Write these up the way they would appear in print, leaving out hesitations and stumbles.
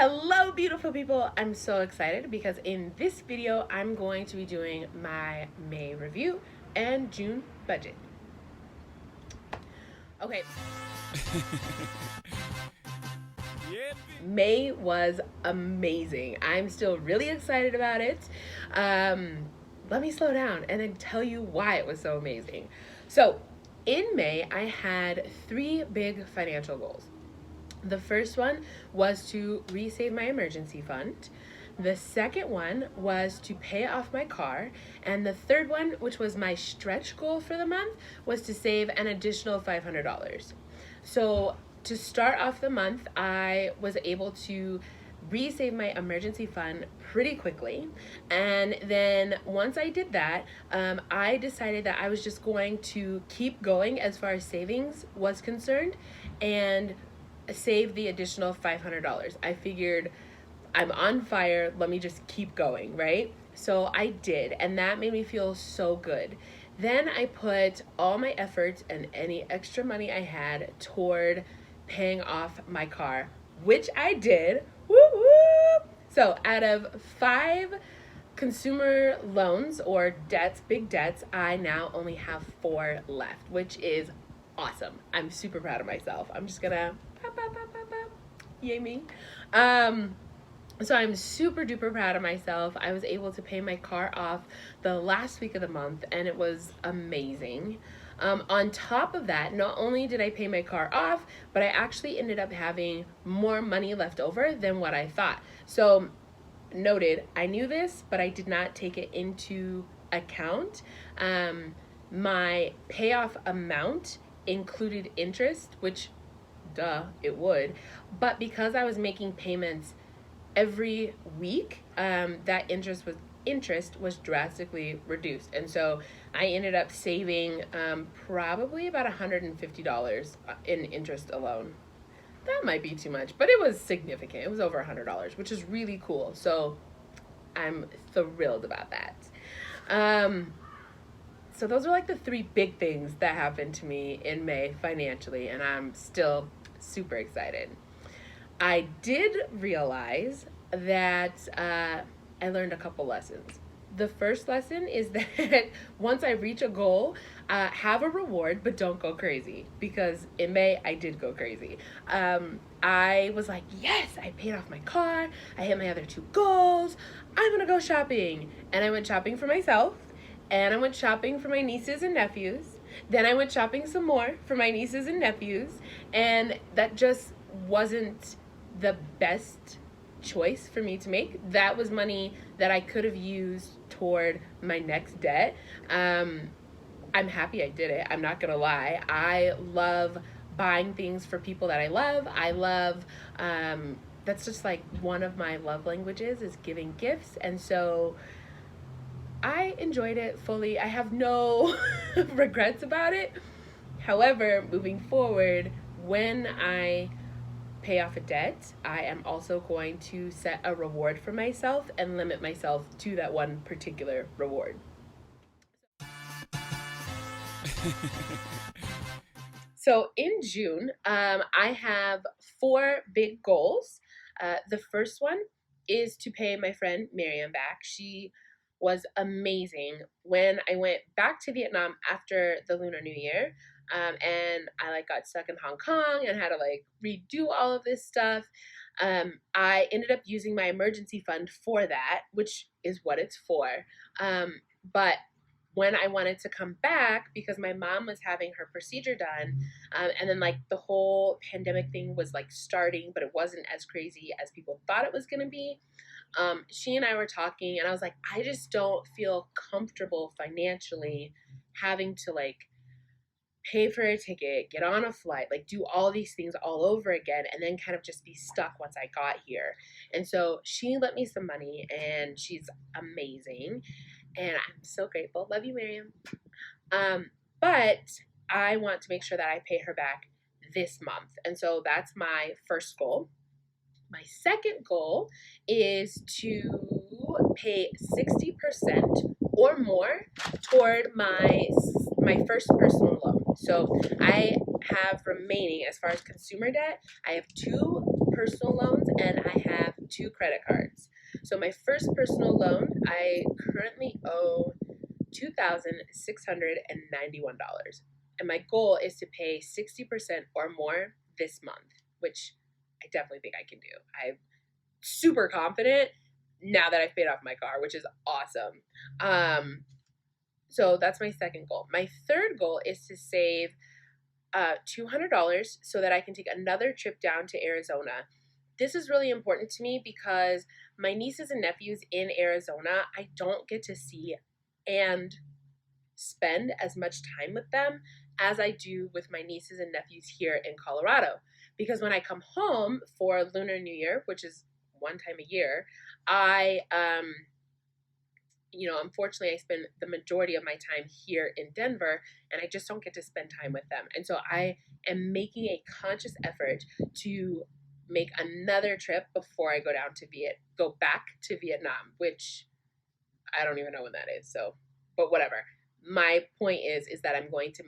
Hello, beautiful people. I'm so excited because in this video, I'm going to be doing my May review and June budget. Okay. May was amazing. I'm still really excited about it. Let me slow down and then tell you why it was so amazing. So, in May, I had 3 big financial goals. The first one was to resave my emergency fund. The second one was to pay off my car. And the third one, which was my stretch goal for the month, was to save an additional $500. So to start off the month, I was able to resave my emergency fund pretty quickly. And then once I did that, I decided that I was just going to keep going as far as savings was concerned and save the additional $500. I figured I'm on fire, let me just keep going, right? So I did, and that made me feel so good. Then I put all my efforts and any extra money I had toward paying off my car, which I did. Woo woo! So out of 5 consumer loans or debts, big debts, I now only have 4 left, which is awesome. I'm super proud of myself. I'm just gonna yay me. So I'm super duper proud of myself. I was able to pay my car off the last week of the month and it was amazing. On top of that, not only did I pay my car off, but I actually ended up having more money left over than what I thought. So noted, I knew this, but I did not take it into account. My payoff amount included interest, which duh, it would. But because I was making payments every week, that interest was drastically reduced. And so I ended up saving probably about $150 in interest alone. That might be too much, but it was significant. It was over $100, which is really cool. So I'm thrilled about that. So those are like the 3 big things that happened to me in May financially, and I'm still super excited. I did realize that I learned a couple lessons. The first lesson is that once I reach a goal, have a reward, but don't go crazy. Because in May, I did go crazy. I was like, yes, I paid off my car. I hit my other 2 goals. I'm gonna go shopping. And I went shopping for myself. And I went shopping for my nieces and nephews. Then I went shopping some more for my nieces and nephews. And that just wasn't the best choice for me to make. That was money that I could have used toward my next debt. I'm happy I did it. I'm not gonna lie. I love buying things for people that I love. I love, that's just like one of my love languages is giving gifts. And so I enjoyed it fully. I have no regrets about it. However, moving forward, when I pay off a debt, I am also going to set a reward for myself and limit myself to that one particular reward. So in June, I have 4 big goals. The first one is to pay my friend Miriam back. She was amazing when I went back to Vietnam after the Lunar New Year. And I got stuck in Hong Kong and had to redo all of this stuff. I ended up using my emergency fund for that, which is what it's for. But when I wanted to come back, because my mom was having her procedure done, and then the whole pandemic thing was starting, but it wasn't as crazy as people thought it was going to be. She and I were talking and I was like, I just don't feel comfortable financially having to pay for a ticket, get on a flight, do all these things all over again, and then kind of just be stuck once I got here. And so she lent me some money and she's amazing. And I'm so grateful. Love you, Miriam. But I want to make sure that I pay her back this month. And so that's my first goal. My second goal is to pay 60% or more toward my first personal loan. So I have remaining, as far as consumer debt, I have 2 personal loans and I have 2 credit cards. So my first personal loan, I currently owe $2,691. And my goal is to pay 60% or more this month, which I definitely think I can do. I'm super confident now that I've paid off my car, which is awesome. So that's my second goal. My third goal is to save $200 so that I can take another trip down to Arizona. This is really important to me because my nieces and nephews in Arizona, I don't get to see and spend as much time with them as I do with my nieces and nephews here in Colorado. Because when I come home for Lunar New Year, which is one time a year, I unfortunately, I spend the majority of my time here in Denver, and I just don't get to spend time with them. And so I am making a conscious effort to make another trip before I go back to Vietnam, which I don't even know when that is. So, but whatever. My point is that I'm going to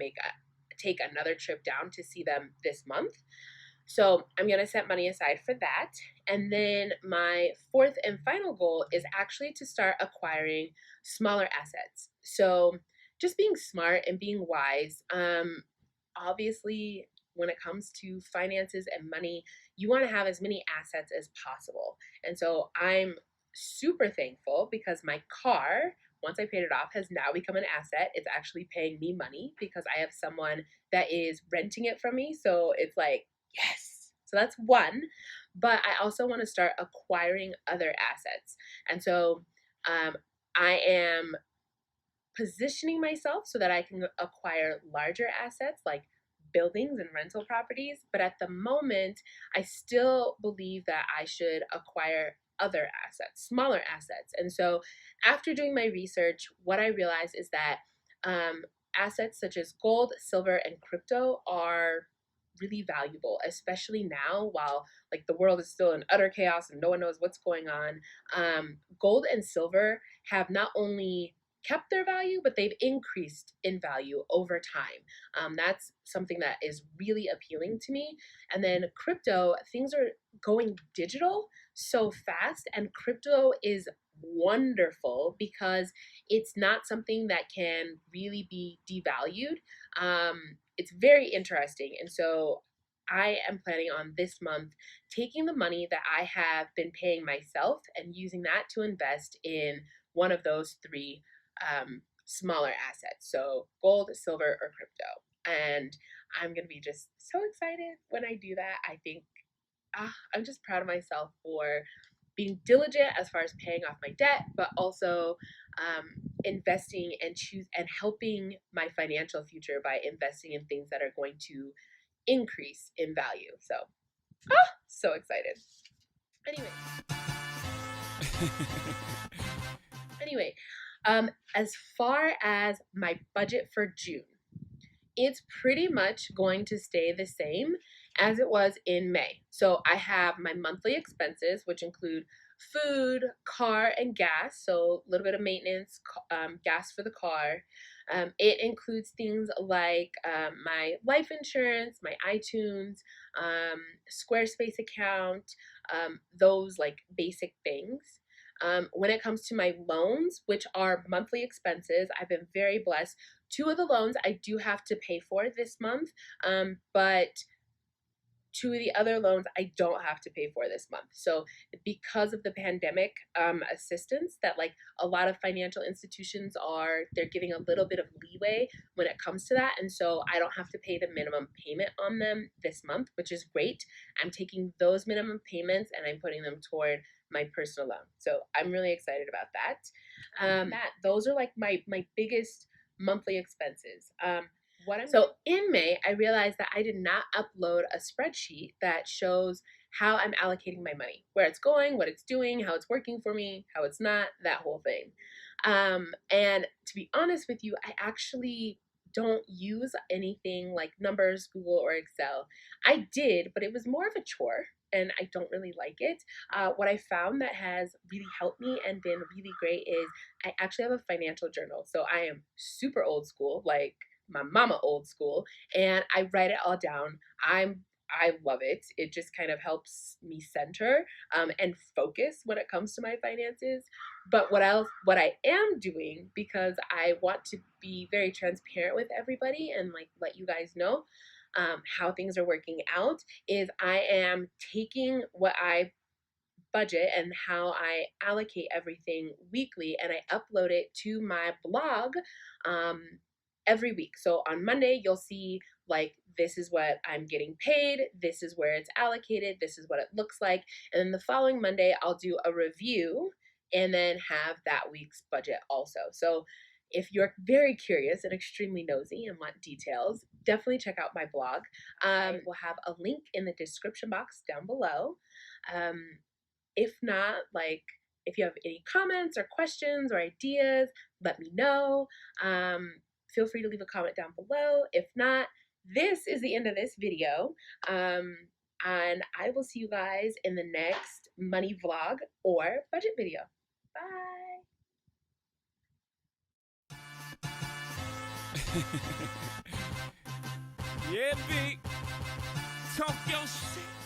take another trip down to see them this month. So I'm going to set money aside for that. And then my fourth and final goal is actually to start acquiring smaller assets. So just being smart and being wise. Obviously, when it comes to finances and money, you want to have as many assets as possible. And so I'm super thankful because my car, once I paid it off, has now become an asset. It's actually paying me money because I have someone that is renting it from me. So it's like, yes. So that's one. But I also want to start acquiring other assets. And so I am positioning myself so that I can acquire larger assets like buildings and rental properties. But at the moment, I still believe that I should acquire other assets, smaller assets. And so after doing my research, what I realized is that assets such as gold, silver, and crypto are really valuable, especially now while like the world is still in utter chaos and no one knows what's going on. Gold and silver have not only kept their value, but they've increased in value over time. That's something that is really appealing to me. And then crypto, things are going digital so fast, and crypto is wonderful because it's not something that can really be devalued. It's very interesting. And so I am planning on this month taking the money that I have been paying myself and using that to invest in one of those three smaller assets. So gold, silver, or crypto. And I'm going to be just so excited when I do that. I think I'm just proud of myself for being diligent as far as paying off my debt, but also investing and helping my financial future by investing in things that are going to increase in value. So, so excited. Anyway. Anyway, as far as my budget for June, it's pretty much going to stay the same as it was in May. So I have my monthly expenses, which include food, car, and gas. So a little bit of maintenance, gas for the car. It includes things like my life insurance, my iTunes, Squarespace account, those like basic things. When it comes to my loans, which are monthly expenses, I've been very blessed. Two of the loans I do have to pay for this month, but two of the other loans I don't have to pay for this month. So because of the pandemic assistance that like a lot of financial institutions they're giving a little bit of leeway when it comes to that. And so I don't have to pay the minimum payment on them this month, which is great. I'm taking those minimum payments and I'm putting them toward my personal loan. So I'm really excited about that. Those are like my biggest monthly expenses. So in May, I realized that I did not upload a spreadsheet that shows how I'm allocating my money, where it's going, what it's doing, how it's working for me, how it's not, that whole thing. And to be honest with you, I actually don't use anything like Numbers, Google, or Excel. I did, but it was more of a chore and I don't really like it. What I found that has really helped me and been really great is I actually have a financial journal. So I am super old school, like my mama old school, and I write it all down. I love it. It just kind of helps me center and focus when it comes to my finances. But what I am doing, because I want to be very transparent with everybody and like let you guys know how things are working out, is I am taking what I budget and how I allocate everything weekly, and I upload it to my blog um, every week. So on Monday, you'll see like this is what I'm getting paid, this is where it's allocated, this is what it looks like. And then the following Monday, I'll do a review and then have that week's budget also. So if you're very curious and extremely nosy and want details, definitely check out my blog. We'll have a link in the description box down below. Um, if not, like, if you have any comments or questions or ideas, let me know. Feel free to leave a comment down below. If not, this is the end of this video. And I will see you guys in the next money vlog or budget video. Bye. Yeah, big. Talk your shit.